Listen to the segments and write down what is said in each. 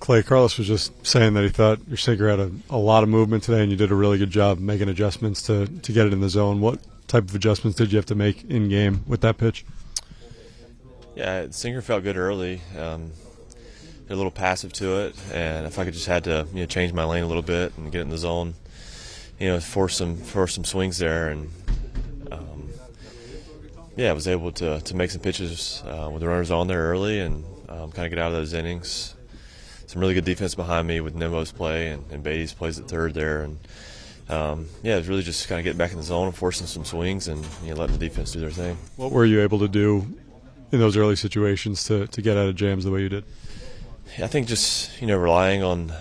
Clay, Carlos was just saying that he thought your sinker had a lot of movement today, and you did a really good job making adjustments to get it in the zone. What type of adjustments did you have to make in game with that pitch? Yeah, the sinker felt good early. A little passive to it, and if I could just had to change my lane a little bit and get it in the zone, force some swings there, and I was able to make some pitches with the runners on there early and kind of get out of those innings. Some really good defense behind me with Nimmo's play and Beatty's plays at third there, and it was really just kind of getting back in the zone and forcing some swings and letting the defense do their thing. What were you able to do in those early situations to get out of jams the way you did? I think just relying on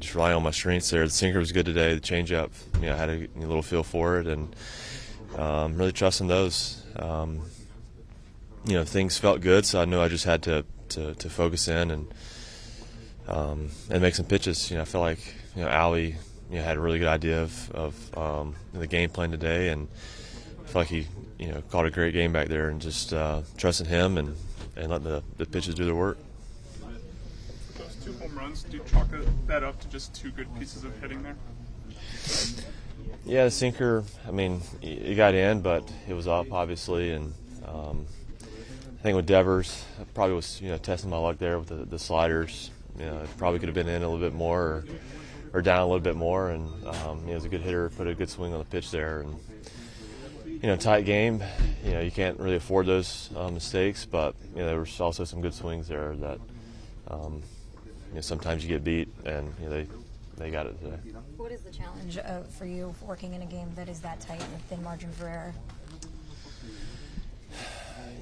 just relying on my strengths there. The sinker was good today. The changeup, I had a little feel for it, and really trusting those. Things felt good, so I knew I just had to focus in and make some pitches. I feel like Allie had a really good idea of the game plan today, and I feel like he caught a great game back there, and just trusting him and letting the pitches do their work. Those 2 home runs, do you chalk that up to just 2 good pieces of hitting there? Yeah, the sinker, it got in, but it was up, obviously, and I think with Devers, I probably was testing my luck there with the sliders. It probably could have been in a little bit more or down a little bit more, and he was a good hitter, put a good swing on the pitch there, and tight game. You can't really afford those mistakes, but there was also some good swings there that sometimes you get beat, and they got it today. What is the challenge for you working in a game that is that tight and thin margin for error?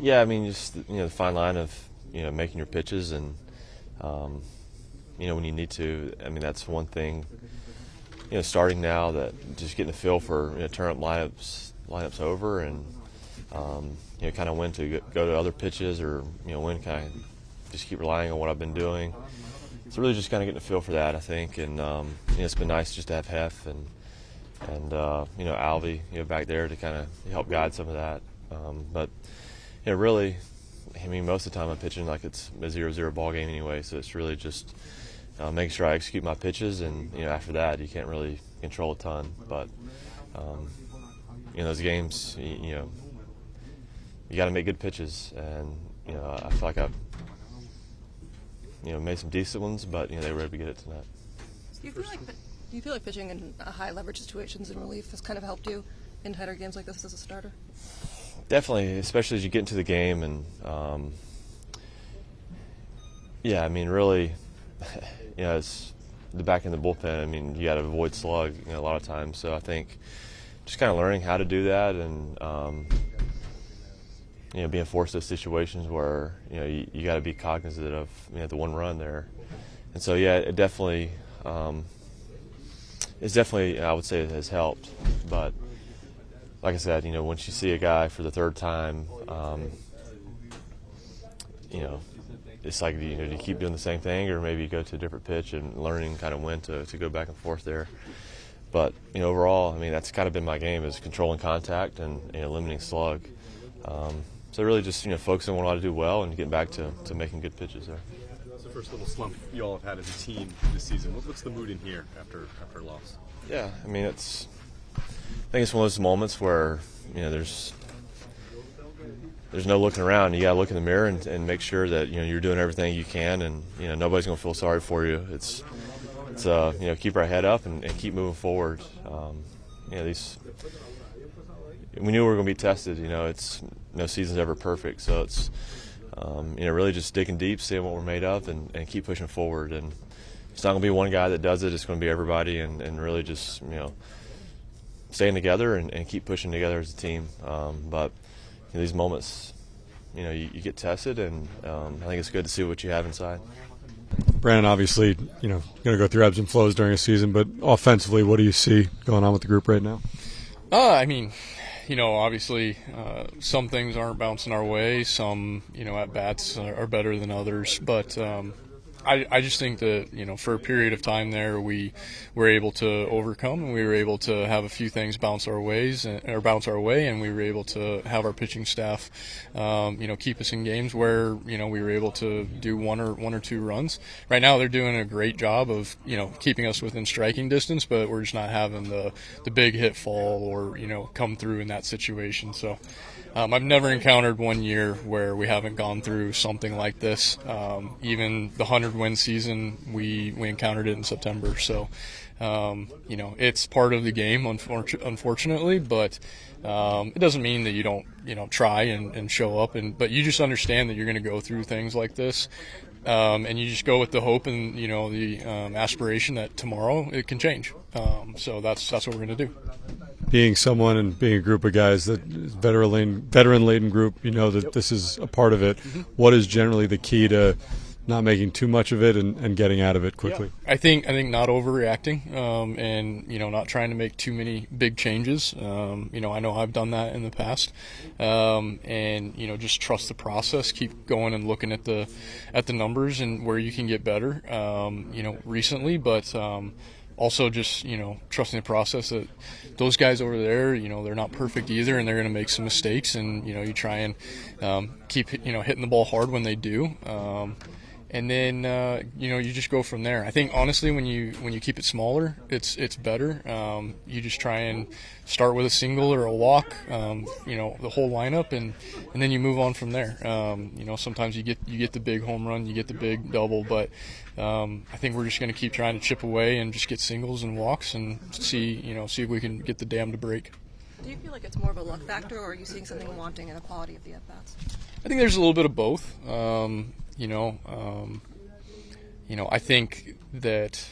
Yeah, just the fine line of making your pitches, and when you need to. That's one thing. Starting now, that just getting a feel for turn up lineups over, and kind of when to go to other pitches, or when kind of just keep relying on what I've been doing. It's really just kind of getting a feel for that, I think, and it's been nice just to have Hef and Alvy back there to kind of help guide some of that. But really, most of the time I'm pitching like it's a 0-0 ball game anyway, so it's really just making sure I execute my pitches, and after that you can't really control a ton. But those games, you got to make good pitches, and I feel like I've made some decent ones, but they were able to get it tonight. Do you feel like pitching in high leverage situations in relief has kind of helped you in tighter games like this as a starter? Definitely, especially as you get into the game, and really, it's the back end of the bullpen. You got to avoid slug a lot of times. So I think just kind of learning how to do that, and being forced to situations where you got to be cognizant of the one run there, and so it definitely I would say it has helped. But like I said, once you see a guy for the third time, it's like do you keep doing the same thing, or maybe go to a different pitch and learning kind of when to go back and forth there. But overall, that's kind of been my game, is controlling contact and limiting slug. So really just focusing on what I do well and getting back to making good pitches there. It's the first little slump you all have had as a team this season. What's the mood in here after a loss? Yeah, I think it's one of those moments where there's no looking around. You got to look in the mirror and make sure that you're doing everything you can, and nobody's going to feel sorry for you. It's keep our head up and keep moving forward. We knew we were going to be tested. It's no season's ever perfect, so it's really just digging deep, seeing what we're made of, and keep pushing forward. And it's not going to be one guy that does it. It's going to be everybody, and really just staying together and keep pushing together as a team. But these moments, you get tested, and I think it's good to see what you have inside. Brandon, obviously, going to go through ebbs and flows during a season, but offensively, what do you see going on with the group right now? Obviously, some things aren't bouncing our way. Some, at-bats are better than others. But, I just think that, for a period of time there, we were able to overcome, and we were able to have a few things bounce our way, and we were able to have our pitching staff, keep us in games where, we were able to do one or two runs. Right now, they're doing a great job of, keeping us within striking distance, but we're just not having the big hit fall or, come through in that situation. So I've never encountered one year where we haven't gone through something like this. Even the 100-win season, we encountered it in September. So, it's part of the game, unfortunately, but it doesn't mean that you don't, try and show up. But you just understand that you're going to go through things like this. And you just go with the hope and, the aspiration that tomorrow it can change. So that's what we're going to do. Being someone and being a group of guys that is veteran-laden group, that this is a part of it. Mm-hmm. What is generally the key to not making too much of it and getting out of it quickly? Yeah. I think not overreacting, and not trying to make too many big changes. I know I've done that in the past, and just trust the process. Keep going and looking at the numbers and where you can get better. Recently, but. Also just, trusting the process that those guys over there, they're not perfect either, and they're going to make some mistakes, and, you try and keep, hitting the ball hard when they do. And then, you just go from there. I think, honestly, when you keep it smaller, it's better. You just try and start with a single or a walk, the whole lineup, and then you move on from there. Sometimes you get the big home run, you get the big double, but I think we're just going to keep trying to chip away and just get singles and walks and see if we can get the dam to break. Do you feel like it's more of a luck factor, or are you seeing something wanting in the quality of the at-bats? I think there's a little bit of both. I think that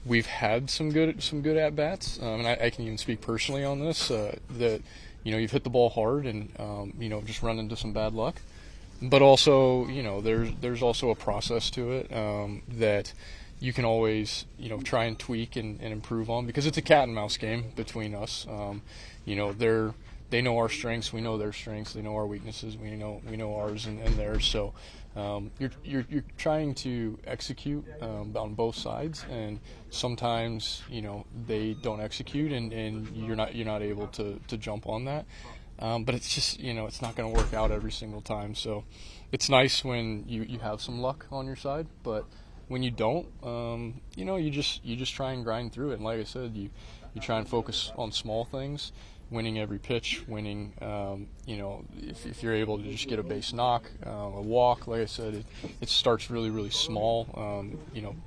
we've had some good at bats, and I can even speak personally on this. That you've hit the ball hard and just run into some bad luck, but also there's also a process to it that you can always try and tweak and improve on, because it's a cat and mouse game between us. They know our strengths, we know their strengths. They know our weaknesses, we know ours and theirs. So you're trying to execute on both sides, and sometimes they don't execute, and you're not able to jump on that. But it's just it's not going to work out every single time. So it's nice when you have some luck on your side, but when you don't, you just try and grind through it. And like I said, you try and focus on small things. Winning every pitch, winning, if you're able to just get a base knock, a walk, like I said, it starts really, really small,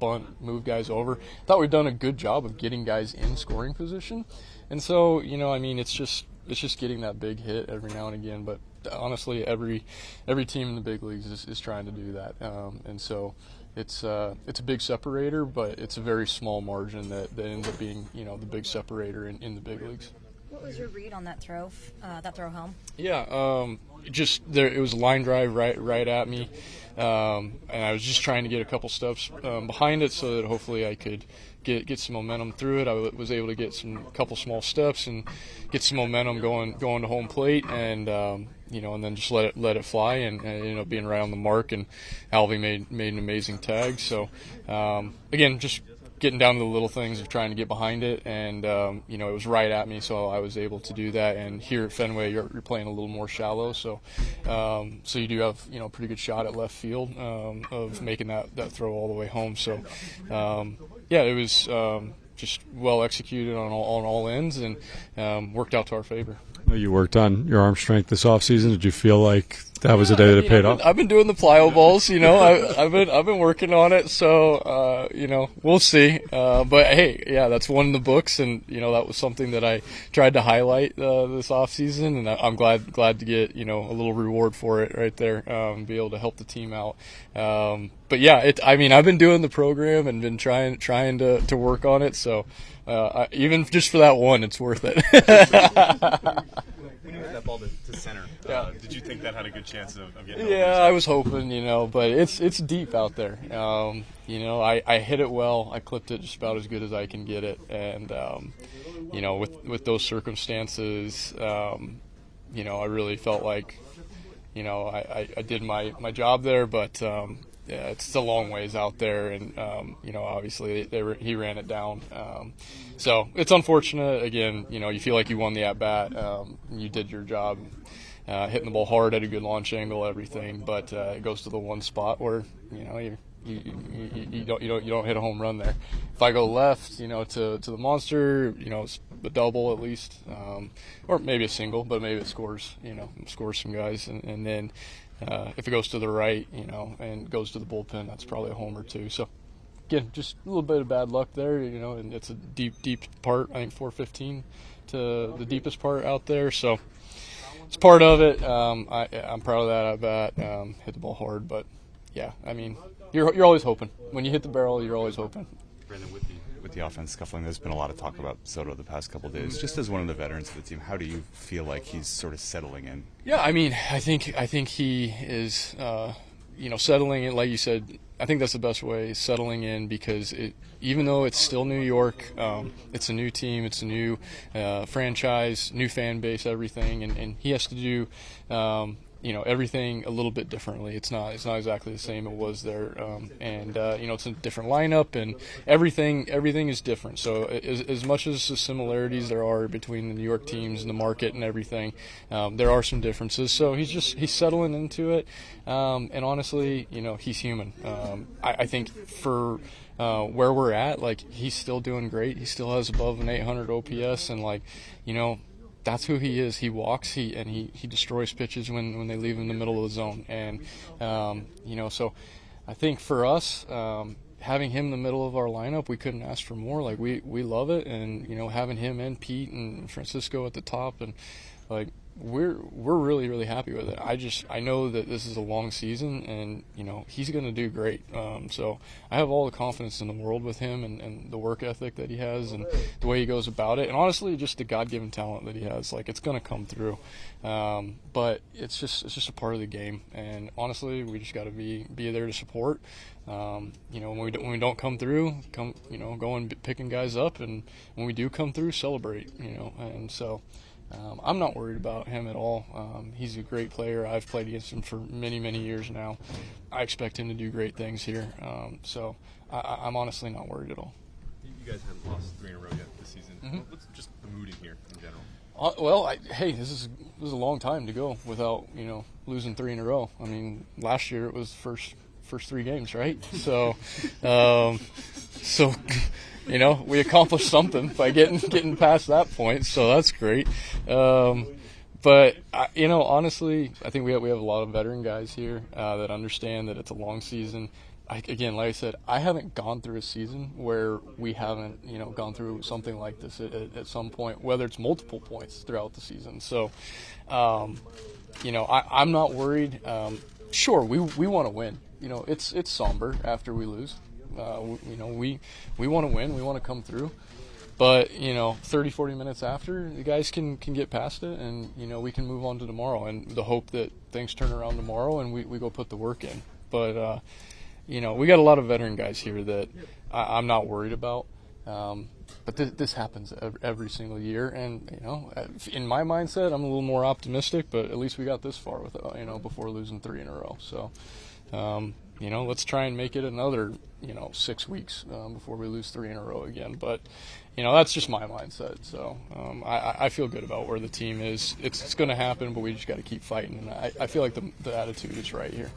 bunt, move guys over. Thought we've done a good job of getting guys in scoring position. And so, it's just getting that big hit every now and again. But honestly, every team in the big leagues is trying to do that. And so it's a big separator, but it's a very small margin that ends up being, the big separator in the big leagues. What was your read on that throw home? Yeah, it was a line drive right at me, and I was just trying to get a couple steps behind it so that hopefully I could get some momentum through it. I was able to get a couple small steps and get some momentum going to home plate, and and then just let it fly, and ended up being right on the mark. And Alvy made an amazing tag. So again, just getting down to the little things of trying to get behind it, and it was right at me, so I was able to do that. And here at Fenway, you're playing a little more shallow, so you do have a pretty good shot at left field of making that throw all the way home. So it was just well executed on all ends, and worked out to our favor. You worked on your arm strength this offseason. Did you feel like that was the day that it paid off? I've been doing the plyo balls, I've been working on it, so we'll see. But hey, yeah, that's one in the books, and that was something that I tried to highlight this offseason, and I'm glad to get a little reward for it right there, be able to help the team out. But yeah, I've been doing the program and been trying to work on it, so even just for that one, it's worth it. When you hit that ball to center, did you think that had a good chance of getting over? Yeah, I was hoping, but it's deep out there. I hit it well. I clipped it just about as good as I can get it, and with those circumstances, I really felt like I did my job there, but it's a long ways out there, and obviously he ran it down. So it's unfortunate. Again, you feel like you won the at bat. You did your job, hitting the ball hard at a good launch angle, everything. But it goes to the one spot where you don't hit a home run there. If I go left, to the monster, it's a double at least, or maybe a single, but maybe it scores some guys, and then if it goes to the right, and goes to the bullpen, that's probably a home or two. So again, just a little bit of bad luck there, and it's a deep part. I think 415 to the deepest part out there, so it's part of it. I'm proud of that at bat. Hit the ball hard, but yeah, I mean, you're always hoping. When you hit the barrel, you're always hoping. Brandon, with the offense scuffling, there's been a lot of talk about Soto the past couple of days. Just as one of the veterans of the team, how do you feel like he's sort of settling in? Yeah, I mean, I think he is, settling in. Like you said, I think that's the best way, settling in, because even though it's still New York, it's a new team, it's a new franchise, new fan base, everything, and he has to do everything a little bit differently. It's not exactly the same it was there, it's a different lineup, and everything is different. So as much as the similarities there are between the New York teams and the market and everything, there are some differences. So he's settling into it, and honestly, he's human. I think for where we're at, he's still doing great. He still has above an 800 OPS, and that's who he is. He walks, he destroys pitches when they leave him in the middle of the zone. And, so I think for us, having him in the middle of our lineup, we couldn't ask for more. We love it. And, having him and Pete and Francisco at the top, and we're really, really happy with it. I know that this is a long season, and he's going to do great. So I have all the confidence in the world with him, and the work ethic that he has, and the way he goes about it, and honestly, just the God-given talent that he has. It's going to come through. But it's just a part of the game, and honestly, we just got to be there to support. When we don't come through, go and picking guys up, and when we do come through, celebrate. And so. I'm not worried about him at all. He's a great player. I've played against him for many, many years now. I expect him to do great things here. So I'm honestly not worried at all. You guys haven't lost 3 in a row yet this season. Mm-hmm. What's just the mood in here in general? This is a long time to go without losing 3 in a row. I mean, last year it was first 3 games, right? So, we accomplished something by getting past that point, so that's great. But honestly, I think we have a lot of veteran guys here that understand that it's a long season. Again, like I said, I haven't gone through a season where we haven't, gone through something like this at some point, whether it's multiple points throughout the season. So, I'm not worried. Sure, we want to win. It's somber after we lose. We want to win. We want to come through. But, 30, 40 minutes after, the guys can get past it, and, we can move on to tomorrow. And the hope that things turn around tomorrow and we go put the work in. But, we got a lot of veteran guys here that I'm not worried about. But this happens every single year. And, in my mindset, I'm a little more optimistic, but at least we got this far with it, before losing 3 in a row. So, let's try and make it another, 6 weeks before we lose 3 in a row again. But, that's just my mindset. So I feel good about where the team is. It's going to happen, but we just got to keep fighting. And I feel like the attitude is right here.